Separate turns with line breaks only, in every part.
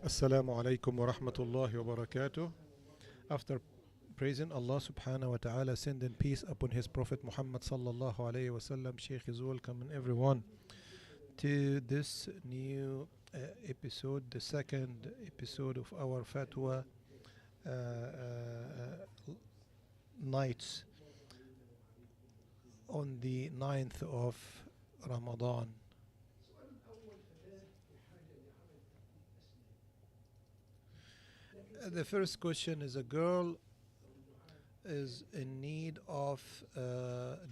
Assalamu alaikum wa rahmatullahi wa barakatuh. After praising Allah subhanahu wa ta'ala, sending peace upon His Prophet Muhammad sallallahu alayhi wa sallam, Shaykh is welcoming everyone to this new episode, the second episode of our Fatwa nights on the 9th of Ramadan. The first question is: a girl is in need of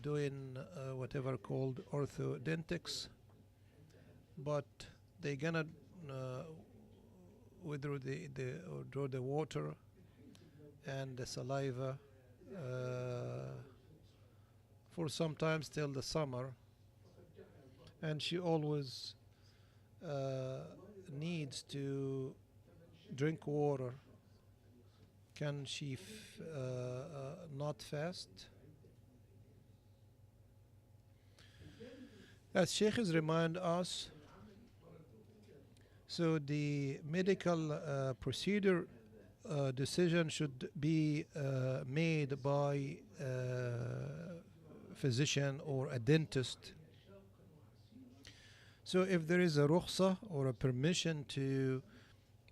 doing whatever called orthodontics, but they cannot withdraw or draw the water and the saliva for sometimes till the summer, and she always needs to drink water. Can she not fast? As Sheikh has remind us, so the medical procedure decision should be made by a physician or a dentist. So if there is a rukhsa or a permission to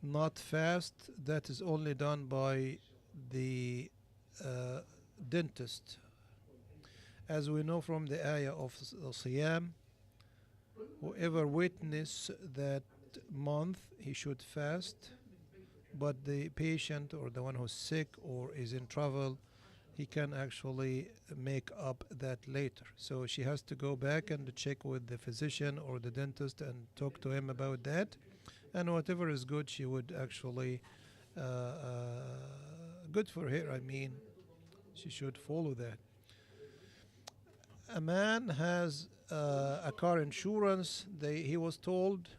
not fast, that is only done by the dentist. As we know from the ayah of Siyam, whoever witness that month, he should fast, but the patient or the one who's sick or is in trouble, he can actually make up that later. So she has to go back and check with the physician or the dentist and talk to him about that. And whatever is good, she would actually, good for her, I mean, she should follow that. A man has a car insurance. He was told,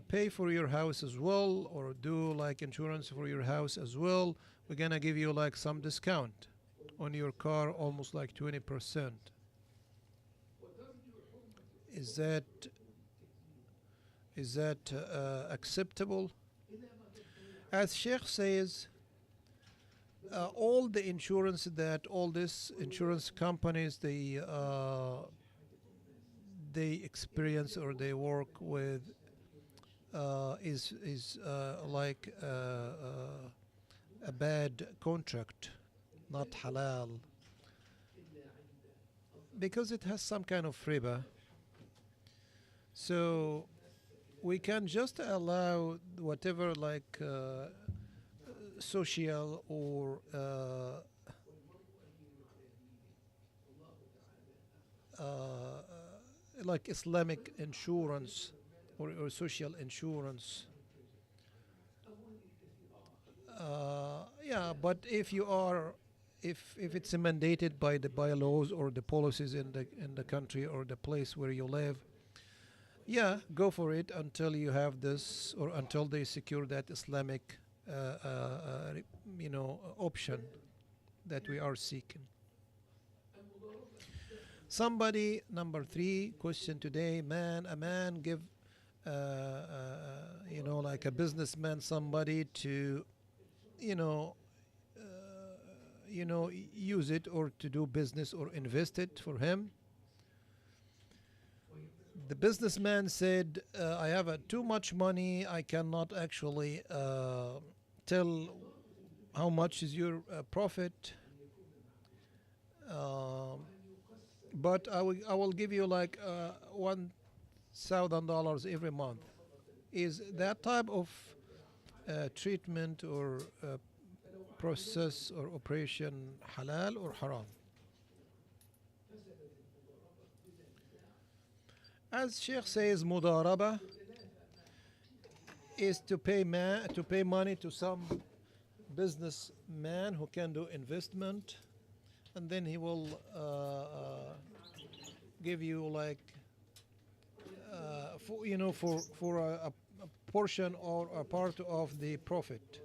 pay for your house as well, or do like insurance for your house as well. We're gonna give you like some discount on your car, almost like 20%. Is that acceptable? As Sheikh says, all the insurance that all these insurance companies they experience or they work with is like a bad contract, not halal, because it has some kind of riba. So we can just allow whatever like social or like Islamic insurance or social insurance. Yeah, but if you are, if it's mandated by the bylaws or the policies in the country or the place where you live, yeah, go for it until you have this or until they secure that Islamic, option that we are seeking. Somebody, number 3 question today, a man give, like a businessman, somebody to, use it or to do business or invest it for him. The businessman said, I have too much money, I cannot actually tell how much is your profit, but I will give you like $1,000 every month. Is that type of treatment or process or operation halal or haram? As Sheikh says, mudaraba is to pay money to some businessman who can do investment, and then he will give you like for a portion or a part of the profit.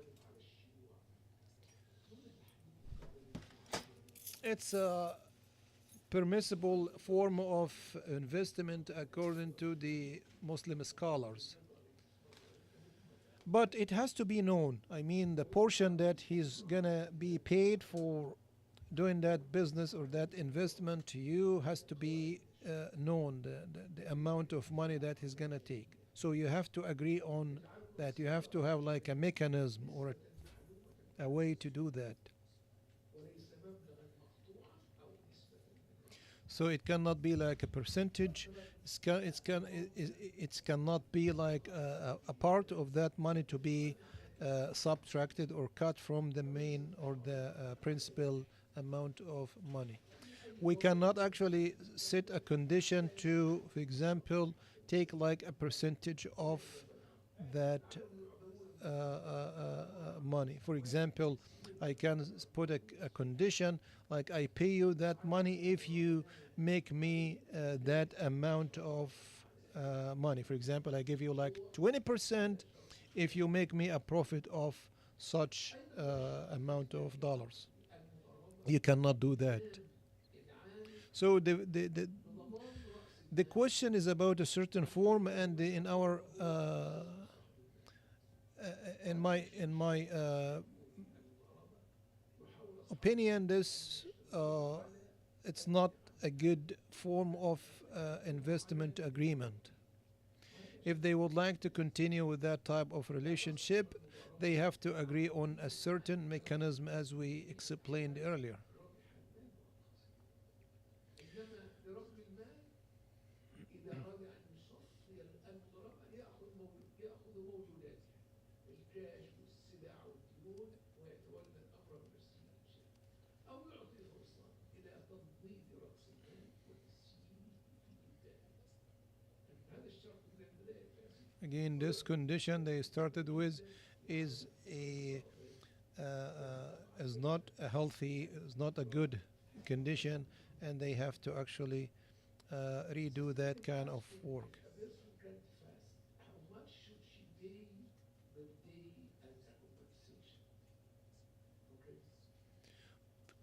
It's a permissible form of investment according to the Muslim scholars. But it has to be known. I mean, the portion that he's gonna be paid for doing that business or that investment to you has to be known, the amount of money that he's gonna take. So you have to agree on that. You have to have like a mechanism or a way to do that. So it cannot be like a percentage. It cannot be like a part of that money to be subtracted or cut from the main or the principal amount of money. We cannot actually set a condition to, for example, take like a percentage of that money. For example, I can put a condition like I pay you that money if you make me that amount of money. For example, I give you like 20% if you make me a profit of such amount of dollars. You cannot do that. So the question is about a certain form, and in our in my opinion, this it's not a good form of investment agreement. If they would like to continue with that type of relationship, they have to agree on a certain mechanism as we explained earlier. Again, this condition they started with is a is not a healthy, is not a good condition, and they have to actually redo that kind of work.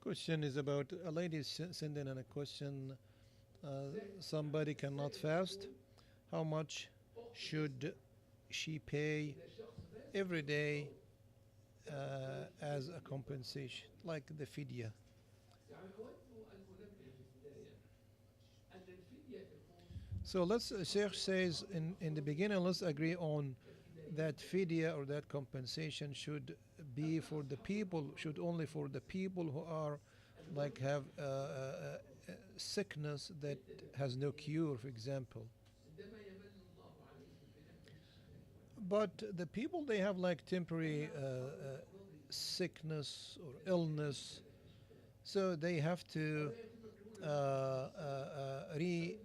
Question is about a lady sending in a question. Somebody cannot fast. How much should she pay every day as a compensation, like the fidya? So let's, Sheikh says in the beginning, let's agree on that fidya or that compensation should be for the people, should only for the people who are like have sickness that has no cure, for example. But the people they have like temporary sickness or illness, so they have to re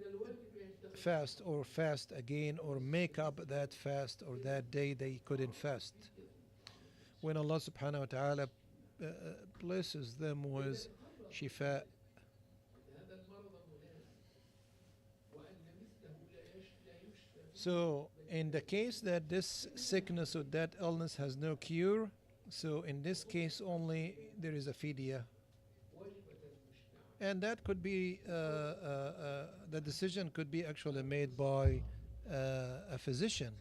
fast or fast again or make up that fast or that day they couldn't fast. When Allah subhanahu wa ta'ala blesses them with shifa. So in the case that this sickness or that illness has no cure, so in this case only there is a fidya. And that could be, the decision could be actually made by a physician.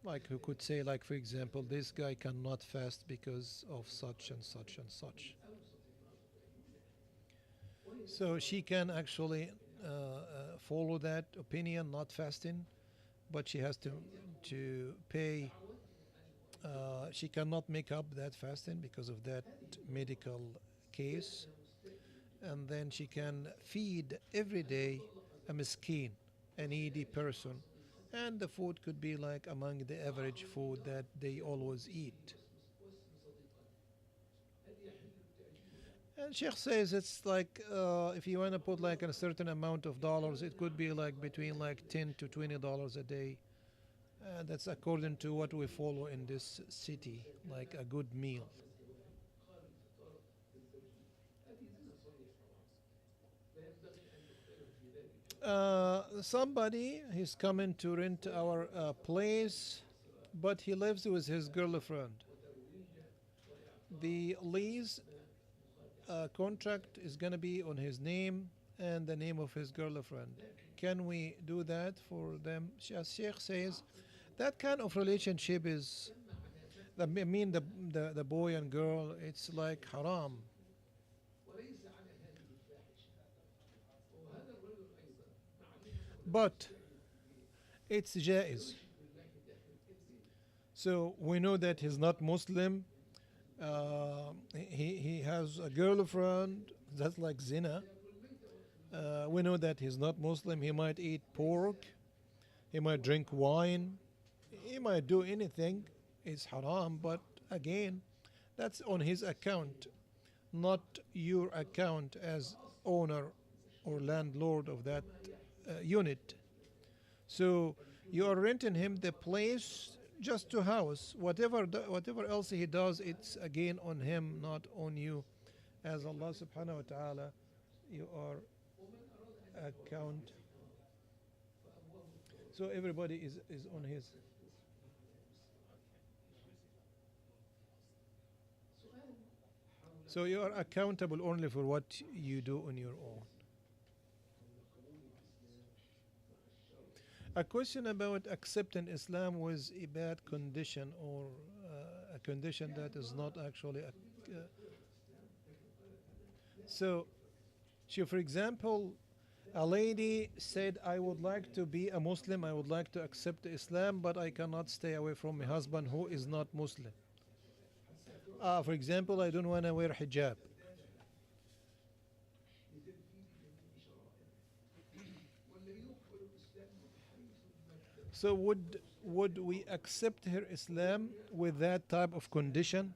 Like who could say, like for example, this guy cannot fast because of such and such and such. So she can actually follow that opinion, not fasting, but she has to pay. She cannot make up that fasting because of that medical case, and then she can feed every day a miskin, a needy person, and the food could be like among the average food that they always eat. And Sheikh says it's like if you want to put like a certain amount of dollars, it could be like between like $10 to $20 a day. That's according to what we follow in this city, like a good meal. Somebody he's coming to rent our place, but he lives with his girlfriend. The lease contract is gonna be on his name and the name of his girlfriend. Can we do that for them? As Sheikh says, That kind of relationship is, I mean, the boy and girl, it's like haram. But it's jaiz. So we know that he's not Muslim. He has a girlfriend. That's like zina. We know that he's not Muslim. He might eat pork. He might drink wine. He might do anything. It's haram. But again, that's on his account, not your account as owner or landlord of that unit. So you are renting him the place just to house. Whatever else he does, it's again on him, not on you. As Allah subhanahu wa ta'ala, you are account. So everybody is on his. So you are accountable only for what you do on your own. A question about accepting Islam with a bad condition or a condition that is not actually so. So, for example, a lady said, "I would like to be a Muslim. I would like to accept Islam, but I cannot stay away from my husband who is not Muslim." For example, I don't want to wear hijab. So would we accept her Islam with that type of condition?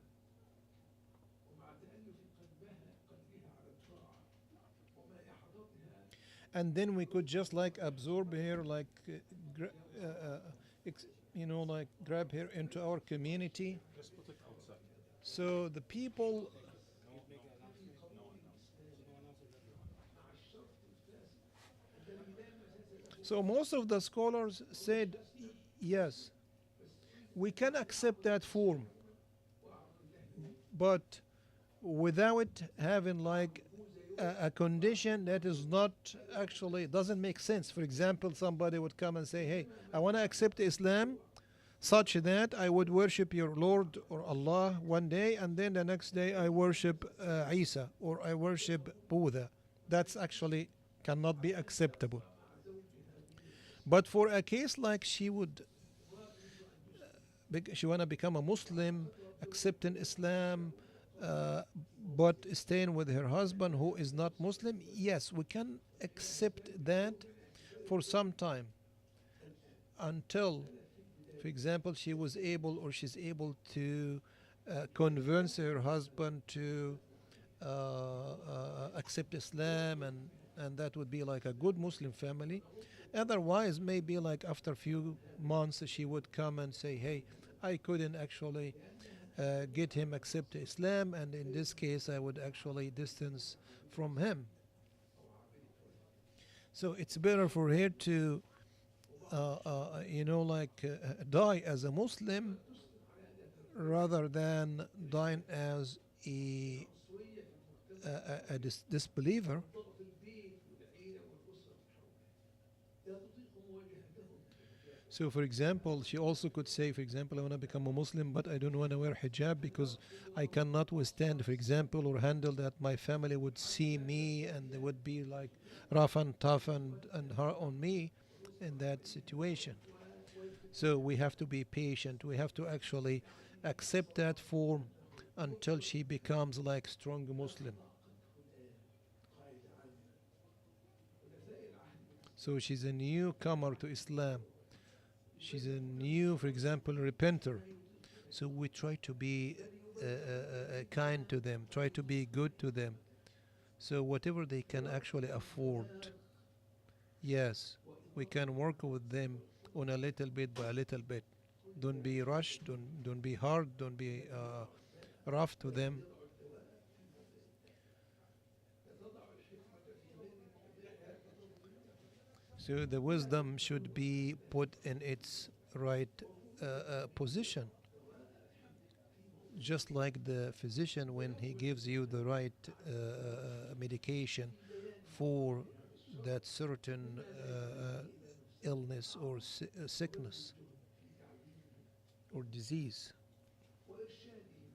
And then we could just like absorb her, like gra- uh, uh, like grab her into our community. So the people. So most of the scholars said yes, we can accept that form, but without having like a condition that is not actually doesn't make sense. For example, somebody would come and say, "Hey, I want to accept Islam such that I would worship your Lord or Allah one day, and then the next day I worship Isa or I worship Buddha." That's actually cannot be acceptable. But for a case like she wanna become a Muslim, accepting Islam, uh, but staying with her husband who is not Muslim, yes, we can accept that for some time until, for example, she was able or she's able to convince her husband to accept Islam, and that would be like a good Muslim family. Otherwise, maybe like after a few months, she would come and say, "Hey, I couldn't actually get him accept Islam, and in this case, I would actually distance from him." So it's better for her to, die as a Muslim rather than dying as a disbeliever. So, for example, she also could say, for example, "I want to become a Muslim, but I don't want to wear hijab because I cannot withstand, for example, or handle that my family would see me and they would be like rough and tough and hard on me in that situation." So, we have to be patient. We have to actually accept that form until she becomes like strong Muslim. So, she's a newcomer to Islam. She's a new, for example, repenter. So we try to be kind to them, try to be good to them. So whatever they can actually afford, yes, we can work with them on a little bit by a little bit. Don't be rushed, don't be hard, don't be rough to them. So the wisdom should be put in its right position. Just like the physician when he gives you the right medication for that certain illness or sickness. or disease.
وإرشادهم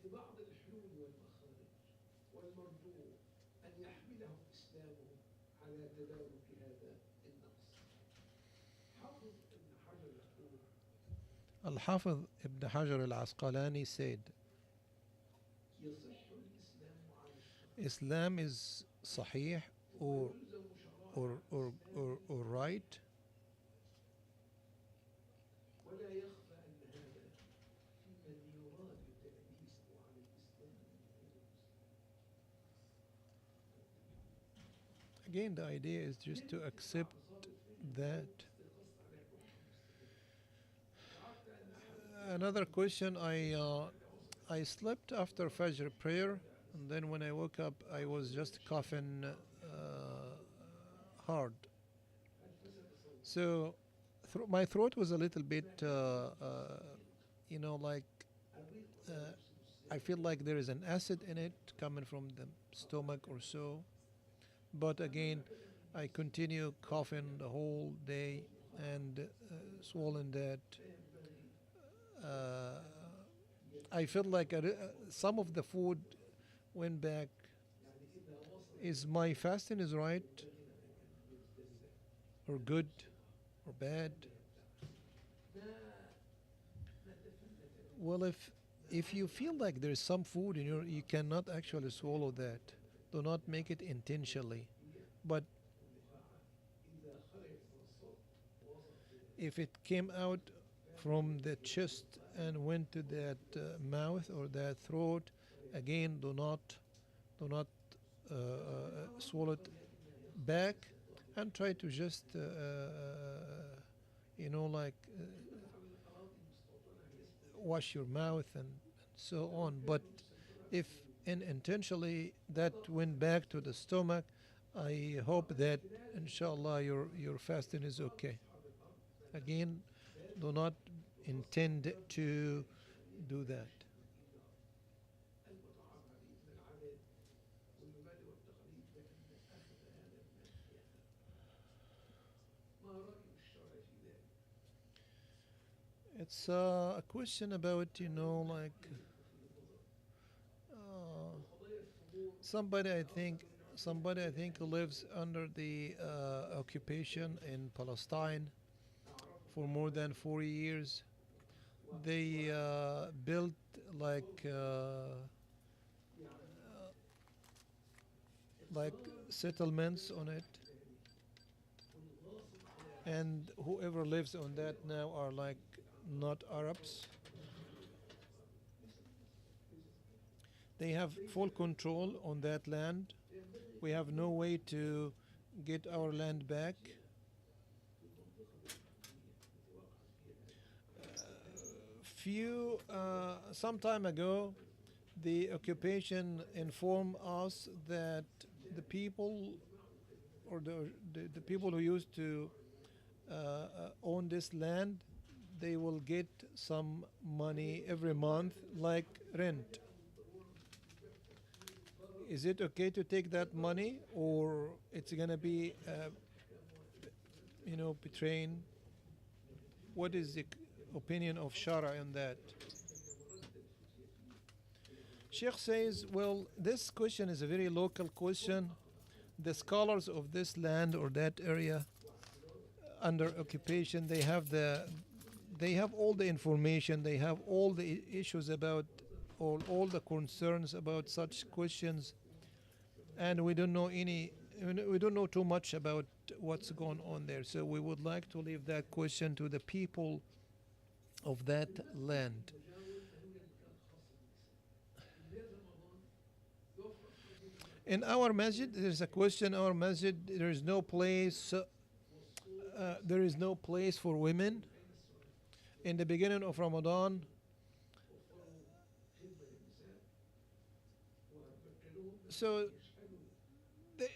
لبعض الحلول والمخارج والمرجو أن يحملهم إسلامهم على تدارك هذا النقص. حافظ ابن حجر يقول:
Al-Hafiz ibn Hajar al-Asqalani said,
يصح الإسلام على الشخص
Islam is sahih or,
ويلزم شرائع
or
الإسلام
right,
ولا يخفى أن هذا في من يراد تأليسه على الإسلام من غير المسلمين.
again the idea is just to accept that. Another question, I slept after Fajr prayer, and then when I woke up I was just coughing hard. So my throat was a little bit, like uh, I feel like there is an acid in it coming from the stomach or so. But again, I continue coughing the whole day and swollen that. Uh, I feel like some of the food went back. Is my fasting is right or good or bad? Well, if you feel like there is some food in you cannot actually swallow that. Do not make it intentionally. But if it came out from the chest and went to that mouth or that throat, again, do not swallow it back, and try to just like wash your mouth and so on. But if intentionally that went back to the stomach, I hope that inshallah your fasting is okay. Again, do not intend to do that. It's a question about somebody I think who lives under the occupation in Palestine for more than 40 years. They built like like settlements on it, and whoever lives on that now are like not Arabs. They have full control on that land. We have no way to get our land back. Some time ago, the occupation informed us that the people or the people who used to own this land, they will get some money every month like rent. Is it okay to take that money, or it's gonna be betraying? What is the opinion of Shara on that? Sheikh says, well, this question is a very local question. The scholars of this land or that area under occupation, they have all the information, they have all the issues about all the concerns about such questions, and we don't know too much about what's going on there. So we would like to leave that question to the people of that land. In our masjid, there's a question. Our masjid, there is no place. There is no place for women. In the beginning of Ramadan, so they,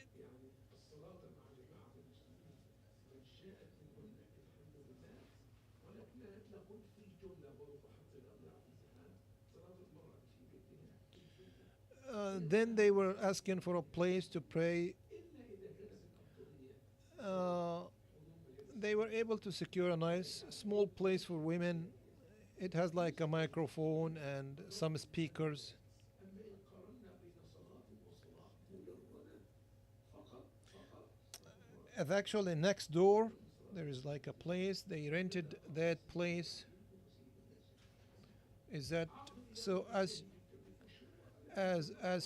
then they were asking for a place to pray. They were able to secure a nice small place for women It has like a microphone and some speakers.
أما إن قارنا بين صلاة وصلاة مجردة فقط
And actually, next door, there is like a place. They rented that place. Is that so? As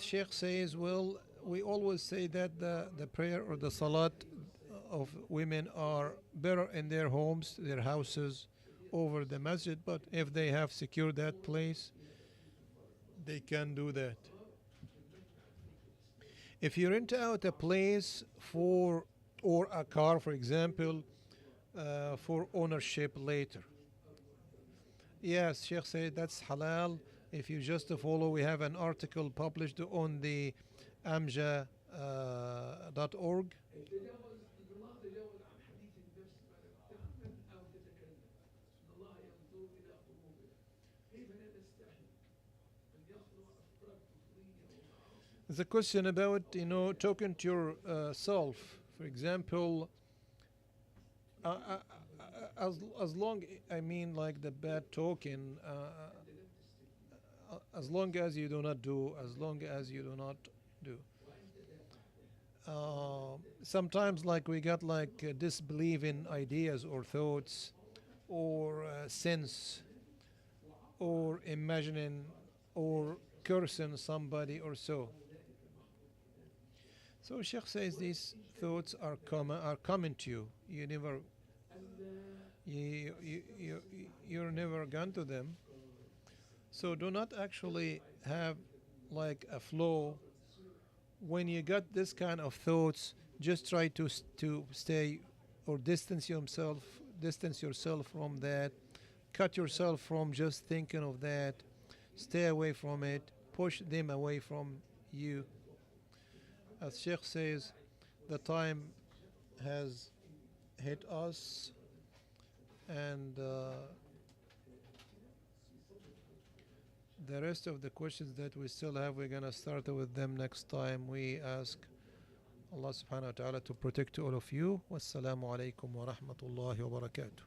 Sheikh says, well, we always say that the prayer or the salat of women are better in their homes, their houses, over the masjid. But if they have secured that place, they can do that. If you rent out a place for or a car, for example, for ownership later. Yes, Sheikh said that's halal. If you just follow, we have an article published on the amja.org.
تجاوز إن الله تجاوز عن حديث النفس ما لم تعمل أو تتكلم إن الله ينظر إلى قلوبنا كيف لا نستحي أن يخلق أفكار كفرية ومعاصي
There's a question about talking to yourself. For example, as long I mean like the bad talking, as long as you do not do, as long as you do not do. Sometimes like we got like disbelieving ideas or thoughts or sense or imagining or cursing somebody or so. So Sheikh says these thoughts are coming to you. You're never gone to them. So do not actually have like a flow. When you got this kind of thoughts, just try to stay or distance yourself from that. Cut yourself from just thinking of that. Stay away from it. Push them away from you. As Sheikh says, the time has hit us, and the rest of the questions that we still have, we're gonna start with them next time. We ask Allah subhanahu wa ta'ala to protect all of you. Wassalamu alaikum wa rahmatullahi wa barakatuh.